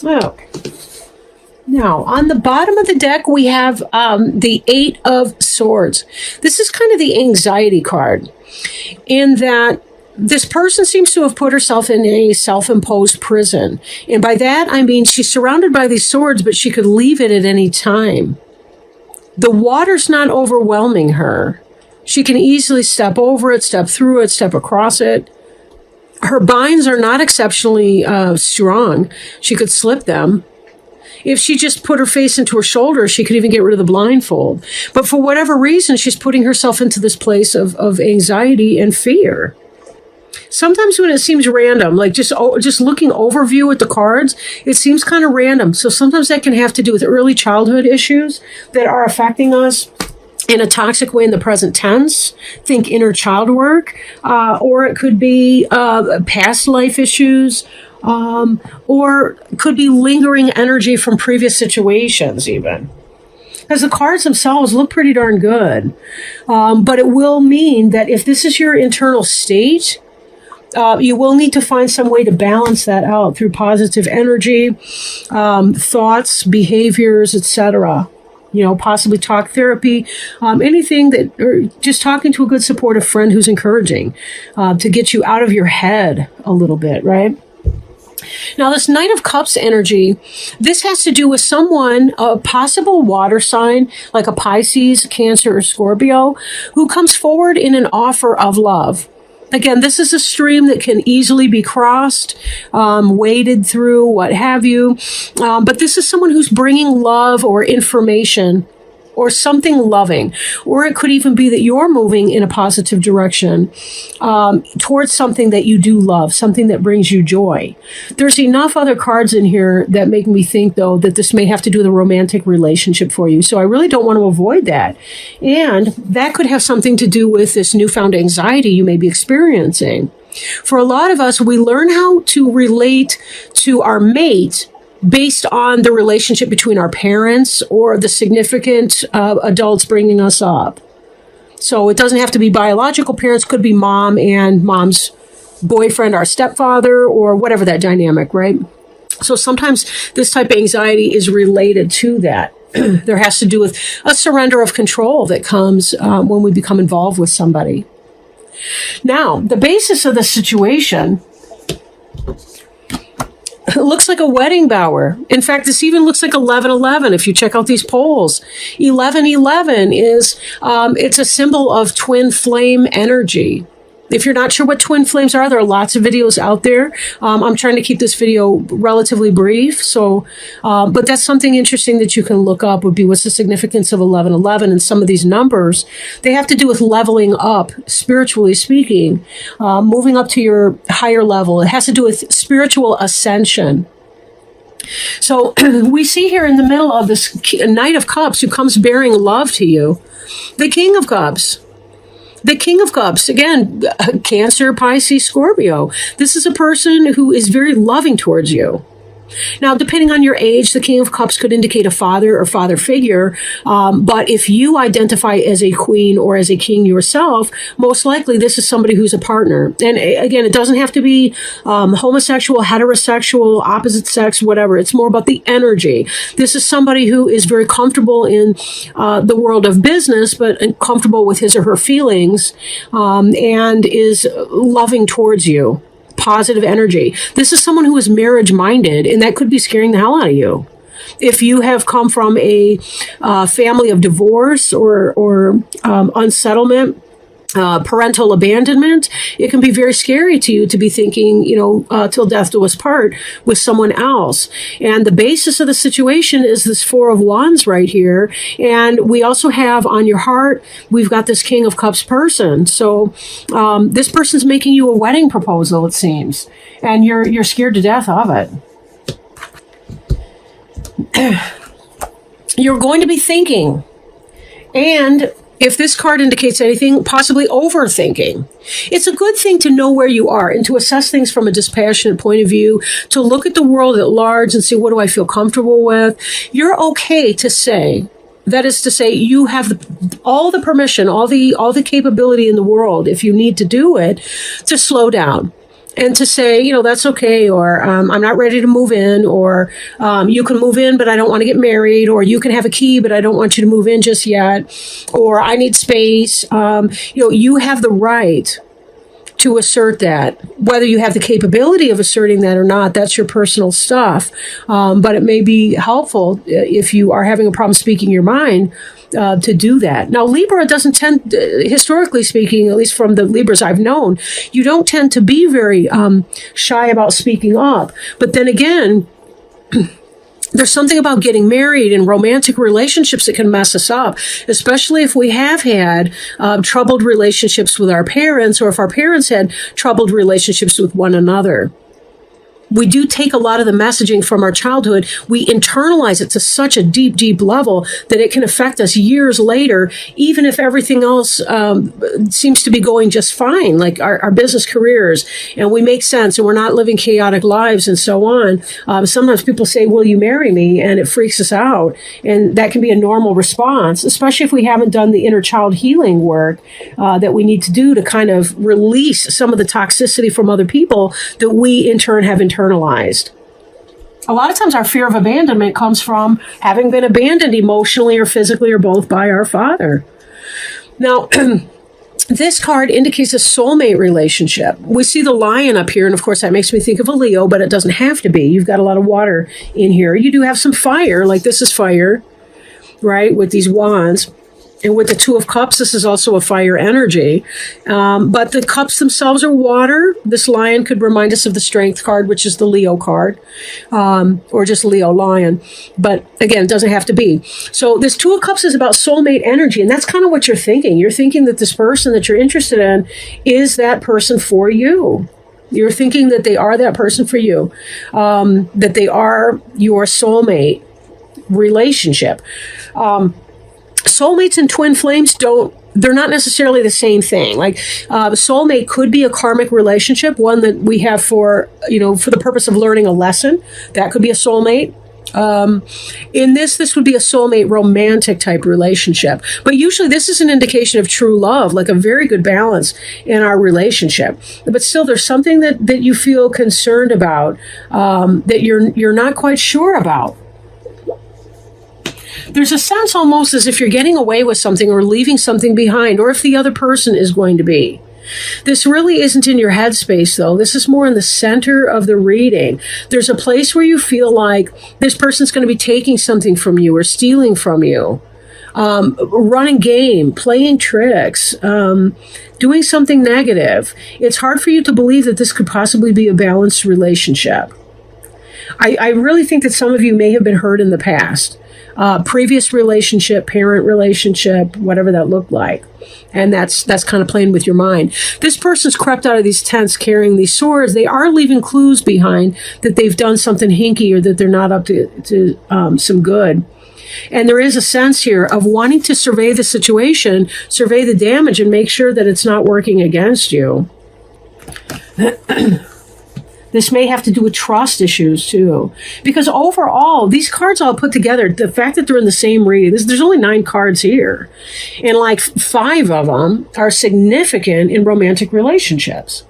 Okay. Now, on the bottom of the deck, we have the Eight of Swords. This is kind of the anxiety card, in that this person seems to have put herself in a self-imposed prison. And by that, I mean she's surrounded by these swords, but she could leave it at any time. The water's not overwhelming her. She can easily step over it, step through it, step across it. Her binds are not exceptionally strong. She could slip them. If she just put her face into her shoulder, she could even get rid of the blindfold. But for whatever reason, she's putting herself into this place of anxiety and fear. Sometimes when it seems random, like just looking overview at the cards, it seems kind of random. So sometimes that can have to do with early childhood issues that are affecting us in a toxic way in the present tense. Think inner child work, or it could be past life issues, or could be lingering energy from previous situations even. Because the cards themselves look pretty darn good. But it will mean that if this is your internal state, you will need to find some way to balance that out through positive energy, thoughts, behaviors, etc. Possibly talk therapy, anything that, or just talking to a good supportive friend who's encouraging, to get you out of your head a little bit, right? Now, this Knight of Cups energy, this has to do with someone, a possible water sign, like a Pisces, Cancer, or Scorpio, who comes forward in an offer of love. Again, this is a stream that can easily be crossed, waded through, what have you. But this is someone who's bringing love or information or something loving. Or it could even be that you're moving in a positive direction towards something that you do love, something that brings you joy. There's enough other cards in here that make me think, though, that this may have to do with a romantic relationship for you. So I really don't want to avoid that. And that could have something to do with this newfound anxiety you may be experiencing. For a lot of us, we learn how to relate to our mate based on the relationship between our parents or the significant adults bringing us up. So it doesn't have to be biological parents, could be mom and mom's boyfriend, our stepfather, or whatever that dynamic, right? So sometimes this type of anxiety is related to that. There has to do with a surrender of control that comes when we become involved with somebody. Now, the basis of the situation, it looks like a wedding bower. In fact, this even looks like 1111 if you check out these polls. 1111 is, it's a symbol of twin flame energy. If you're not sure what twin flames are, there are lots of videos out there. I'm trying to keep this video relatively brief. So, but that's something interesting that you can look up, would be what's the significance of 1111. And some of these numbers, they have to do with leveling up, spiritually speaking, moving up to your higher level. It has to do with spiritual ascension. So we see here in the middle of this Knight of Cups who comes bearing love to you, the King of Cups. The King of Cups, again, Cancer, Pisces, Scorpio. This is a person who is very loving towards you. Now, depending on your age, the King of Cups could indicate a father or father figure. But if you identify as a queen or as a king yourself, most likely this is somebody who's a partner. And again, it doesn't have to be homosexual, heterosexual, opposite sex, whatever. It's more about the energy. This is somebody who is very comfortable in the world of business, but comfortable with his or her feelings, and is loving towards you. Positive energy. This is someone who is marriage minded, and that could be scaring the hell out of you. If you have come from a family of divorce or unsettlement, parental abandonment, it can be very scary to you to be thinking, till death do us part with someone else. And the basis of the situation is this Four of Wands right here. And we also have on your heart, we've got this King of Cups person. So this person's making you a wedding proposal, it seems. And you're scared to death of it. You're going to be thinking. And if this card indicates anything, possibly overthinking. It's a good thing to know where you are and to assess things from a dispassionate point of view, to look at the world at large and see, what do I feel comfortable with? You're okay to say, that is to say, you have all the permission, all the capability in the world, if you need to do it, to slow down. and to say, that's okay, or I'm not ready to move in, or you can move in, but I don't want to get married, or you can have a key, but I don't want you to move in just yet, or I need space. You have the right to assert that. Whether you have the capability of asserting that or not, that's your personal stuff. But it may be helpful if you are having a problem speaking your mind to do that. Now, Libra doesn't tend, historically speaking, at least from the Libras I've known, you don't tend to be very shy about speaking up. But then again, there's something about getting married and romantic relationships that can mess us up, especially if we have had troubled relationships with our parents, or if our parents had troubled relationships with one another. We do take a lot of the messaging from our childhood. We internalize it to such a deep, deep level that it can affect us years later, even if everything else seems to be going just fine, like our business careers, and we make sense and we're not living chaotic lives and so on. Sometimes people say, will you marry me? And it freaks us out. And that can be a normal response, especially if we haven't done the inner child healing work that we need to do to kind of release some of the toxicity from other people that we in turn have internalized. A lot of times our fear of abandonment comes from having been abandoned emotionally or physically or both by our father. Now, this card indicates a soulmate relationship. We see the lion up here, and of course that makes me think of a Leo, but it doesn't have to be. You've got a lot of water in here. You do have some fire, like this is fire, right, with these wands. And with the Two of Cups, this is also a fire energy. But the cups themselves are water. This lion could remind us of the Strength card, which is the Leo card, or just Leo lion. But again, it doesn't have to be. So this Two of Cups is about soulmate energy. And that's kind of what you're thinking. You're thinking that this person that you're interested in is that person for you. You're thinking that they are that person for you, that they are your soulmate relationship. Soulmates and twin flames they're not necessarily the same thing. Like soulmate could be a karmic relationship, one that we have for the purpose of learning a lesson. That could be a soulmate. In this would be a soulmate romantic type relationship. But usually this is an indication of true love, like a very good balance in our relationship. But still, there's something that you feel concerned about, that you're not quite sure about. There's a sense almost as if you're getting away with something or leaving something behind, or if the other person is going to be. This really isn't in your headspace, though. This is more in the center of the reading. There's a place where you feel like this person's going to be taking something from you or stealing from you, running game, playing tricks, doing something negative. It's hard for you to believe that this could possibly be a balanced relationship. I really think that some of you may have been hurt in the past. Previous relationship, parent relationship, whatever that looked like. And that's kind of playing with your mind. This person's crept out of these tents carrying these swords. They are leaving clues behind that they've done something hinky or that they're not up to some good. And there is a sense here of wanting to survey the situation, survey the damage, and make sure that it's not working against you. This may have to do with trust issues, too. Because overall, these cards all put together, the fact that they're in the same reading, there's only 9 cards here. And like 5 of them are significant in romantic relationships.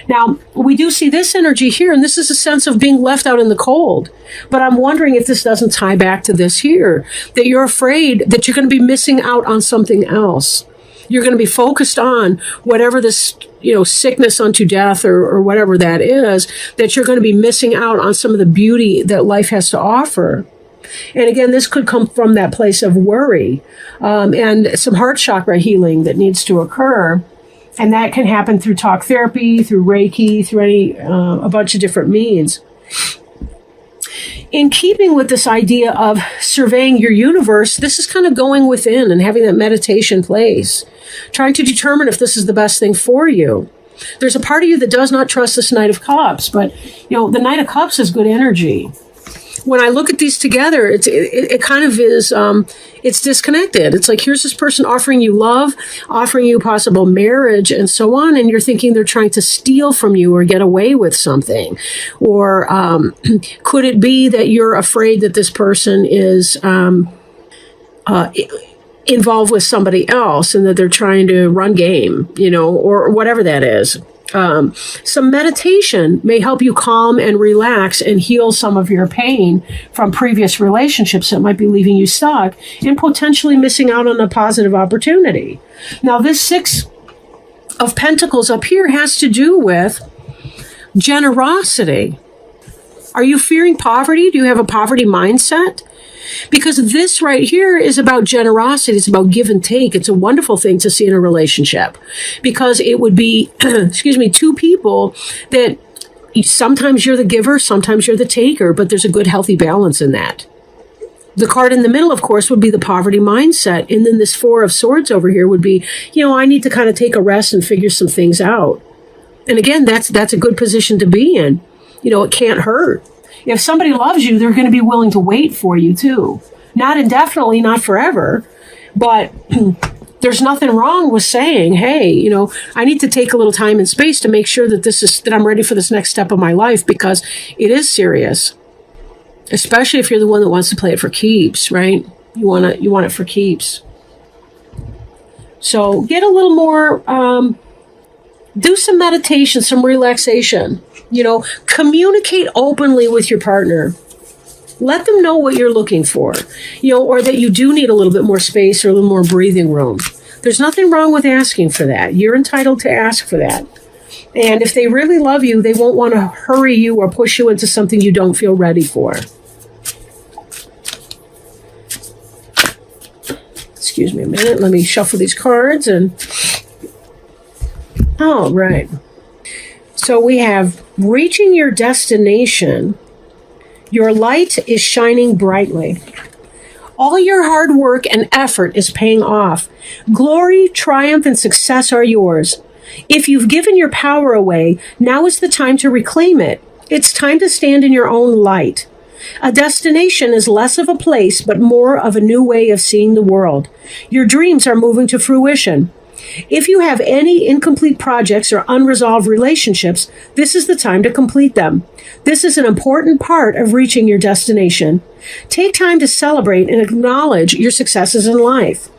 Now, we do see this energy here, and this is a sense of being left out in the cold. But I'm wondering if this doesn't tie back to this here, that you're afraid that you're going to be missing out on something else. You're going to be focused on whatever this, sickness unto death or whatever that is, that you're going to be missing out on some of the beauty that life has to offer. And again, this could come from that place of worry and some heart chakra healing that needs to occur. And that can happen through talk therapy, through Reiki, through a bunch of different means. In keeping with this idea of surveying your universe, this is kind of going within and having that meditation place, trying to determine if this is the best thing for you. There's a part of you that does not trust this Knight of Cups, but the Knight of Cups is good energy. When I look at these together, it kind of is, it's disconnected. It's like, here's this person offering you love, offering you possible marriage and so on. And you're thinking they're trying to steal from you or get away with something. Or could it be that you're afraid that this person is involved with somebody else and that they're trying to run game, or whatever that is. Some meditation may help you calm and relax and heal some of your pain from previous relationships that might be leaving you stuck and potentially missing out on a positive opportunity. Now, this Six of Pentacles up here has to do with generosity. Are you fearing poverty? Do you have a poverty mindset? Because this right here is about generosity. It's about give and take. It's a wonderful thing to see in a relationship because it would be, two people that sometimes you're the giver, sometimes you're the taker, but there's a good, healthy balance in that. The card in the middle, of course, would be the poverty mindset. And then this Four of Swords over here would be, I need to kind of take a rest and figure some things out. And again, that's a good position to be in. It can't hurt. If somebody loves you, they're going to be willing to wait for you too. Not indefinitely, not forever, but there's nothing wrong with saying, hey, I need to take a little time and space to make sure that I'm ready for this next step of my life because it is serious. Especially if you're the one that wants to play it for keeps, right? You want it for keeps. So get a little more, do some meditation, some relaxation. Communicate openly with your partner. Let them know what you're looking for, or that you do need a little bit more space or a little more breathing room. There's nothing wrong with asking for that. You're entitled to ask for that. And if they really love you, they won't want to hurry you or push you into something you don't feel ready for. Excuse me a minute. Let me shuffle these cards all right. So we have reaching your destination. Your light is shining brightly. All your hard work and effort is paying off. Glory, triumph, and success are yours. If you've given your power away, now is the time to reclaim it. It's time to stand in your own light. A destination is less of a place, but more of a new way of seeing the world. Your dreams are moving to fruition. If you have any incomplete projects or unresolved relationships, this is the time to complete them. This is an important part of reaching your destination. Take time to celebrate and acknowledge your successes in life.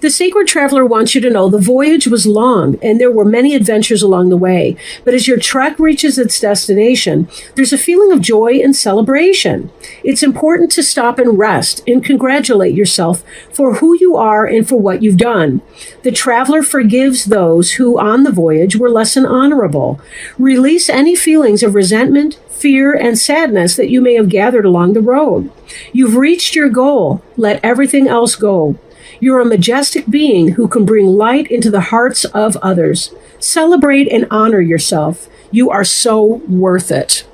The Sacred Traveler wants you to know the voyage was long and there were many adventures along the way. But as your trek reaches its destination, there's a feeling of joy and celebration. It's important to stop and rest and congratulate yourself for who you are and for what you've done. The Traveler forgives those who on the voyage were less than honorable. Release any feelings of resentment, fear, and sadness that you may have gathered along the road. You've reached your goal. Let everything else go. You're a majestic being who can bring light into the hearts of others. Celebrate and honor yourself. You are so worth it.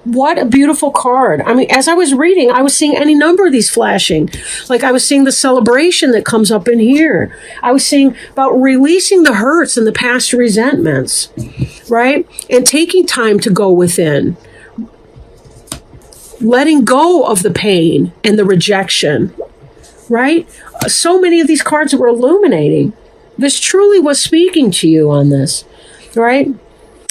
What a beautiful card. I mean, as I was reading, I was seeing any number of these flashing. Like I was seeing the celebration that comes up in here. I was seeing about releasing the hurts and the past resentments, right? And taking time to go within. Letting go of the pain and the rejection, right? So many of these cards were illuminating. This truly was speaking to you on this, right?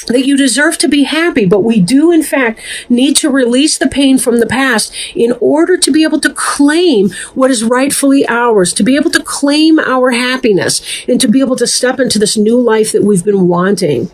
That you deserve to be happy, but we do, in fact, need to release the pain from the past in order to be able to claim what is rightfully ours, to be able to claim our happiness, and to be able to step into this new life that we've been wanting.